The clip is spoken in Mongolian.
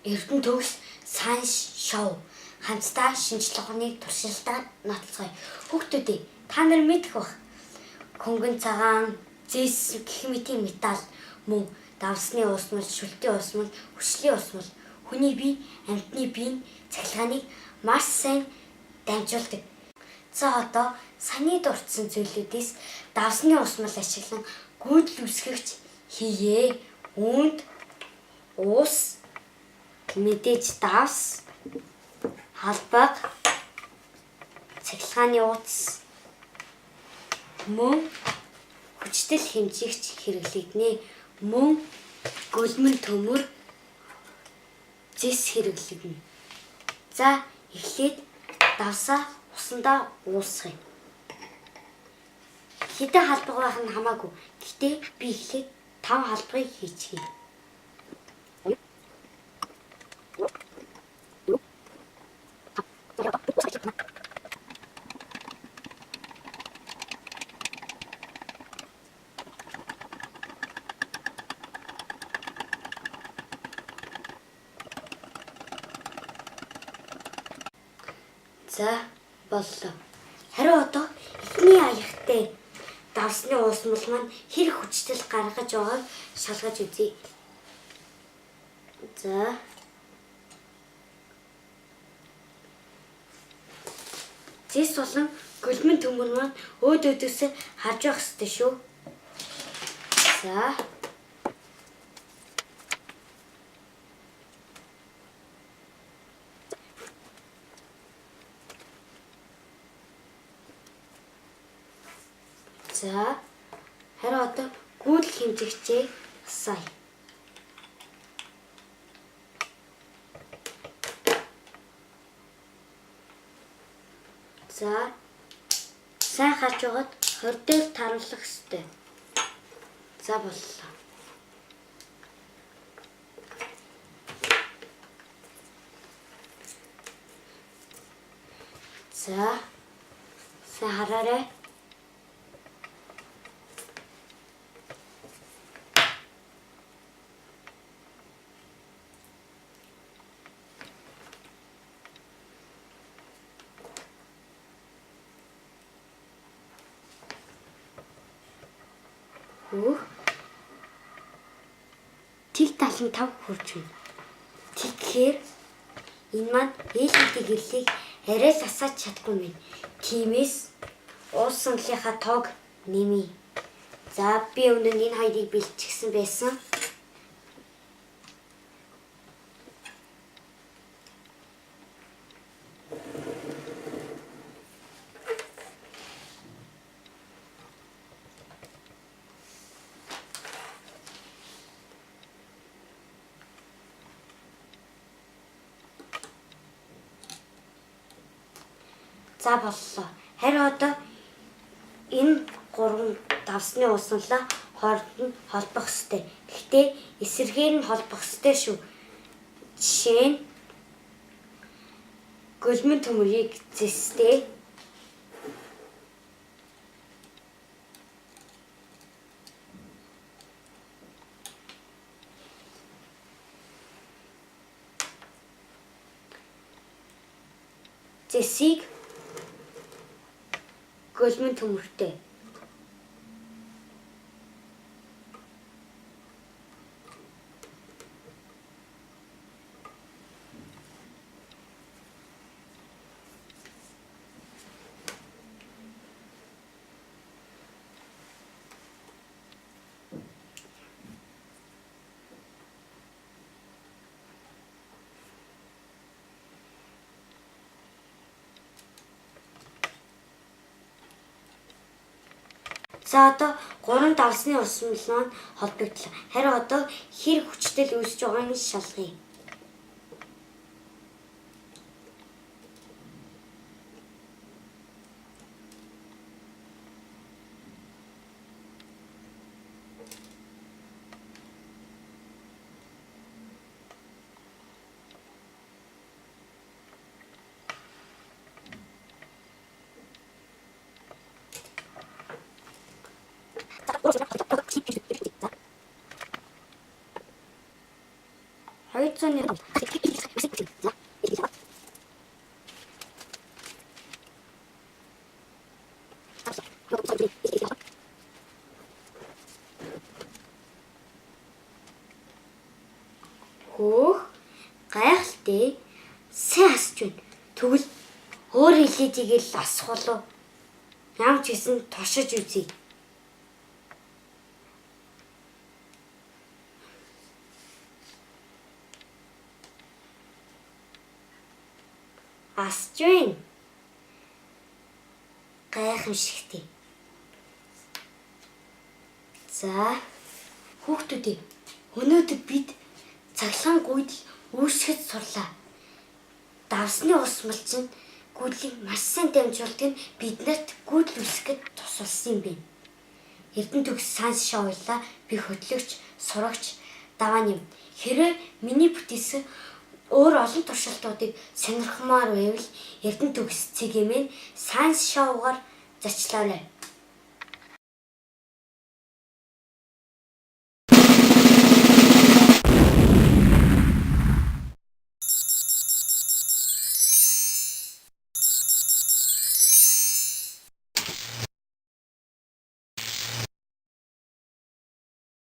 Эрдэнэ төгс Science Show хамтдаа шинжлэх ухааныг туршилтаар нотлохыг. Хүүхдүүдээ та нар мэдэх бах. Хөнгөн цагаан, зэс гэх мэтийн металл мөн давсны усмал, шүлтийн усмал, хүчлийн усмал хүний бие, амьтны биеийн цахилгааныг маш сайн дамжуулдаг. За одоо саяны дурдсан зүйлүүдээс давсны усмал ашиглан гүйдэл үсгэгч хийе. Үүнд ус, мэдээж давс, халбаг, цахилгааны утас мөн хүчтэй хэмжигч хэрэглэгдэнэ. Мөн гөлмөн төмөр зэс хэрэглэгдэнэ. За эхлээд давсаа усандаа уусгая. Хэдэн халбаг байх нь хамаагүй. Гэхдээ би эхлээд 5 халбагыг хийчихье. За боллоо. Харин одоо эхний аягтай давсны уусмал маань хэр хүчтэй гаргаж байгааг шалгаж үзье. За. Зэс болон гөлмөн төмөр маань өөдөөсөө харж явах ёстой шүү. За. За. Харин одоо гүйдэл хэмжигчээ асаая. За. Сайн харж байгаад 20 дээр таруулах ёстой. За боллоо. За. Сайн хараарай. Тэг 75 хүрч байна. Тэгэхээр энэ маань ээлжийн гэрлийг арай л асааж чадахгүй юм. Тиймээс уус саналынхаа тоог нэмье. За би өнөө энэ хоёрыг бэлтжсэн байсан. За боллоо. Харин одоо энэ гурван давсны уусналаа хооронд нь холбох ёстой. Гэхдээ эсрэгээр нь холбох ёстой шүү. Жишээ нь гөлмөн төмөрийг зэстэй, зэсийг гөлмөн төмөртэй. За одоо 3 давсны усмал маань холбогдлоо. Харин одоо хэр хүчтэй үүсэж байгааг нь шалгая. 200-ны хөөх гайхалтай сайн асч байна. Тэгвэл өөр хэлээд игээл асах болов. Ямар ч гэсэн туршиж үзье. Асч байна. Гайхамшигтэй. За хүүхдүүдээ өнөөдөр бид цаглаан гүйдэл үүсгэж сурлаа. Давсны ус малчин гүйдлийг маш сайн дамжуулдаг нь биднэрт гүйдэл үүсгэхэд тусалсан юм байна. Эрдэнэ төгс Санс шоулаа би хөтлөгч, сурагч даваан юм. Хэрвээ миний бүтээсэн өөр олон туршилтуудыг сонирхмаар байвал Эрдэнэ төгс цэгийн минь Санс шоугаар зачлаарай.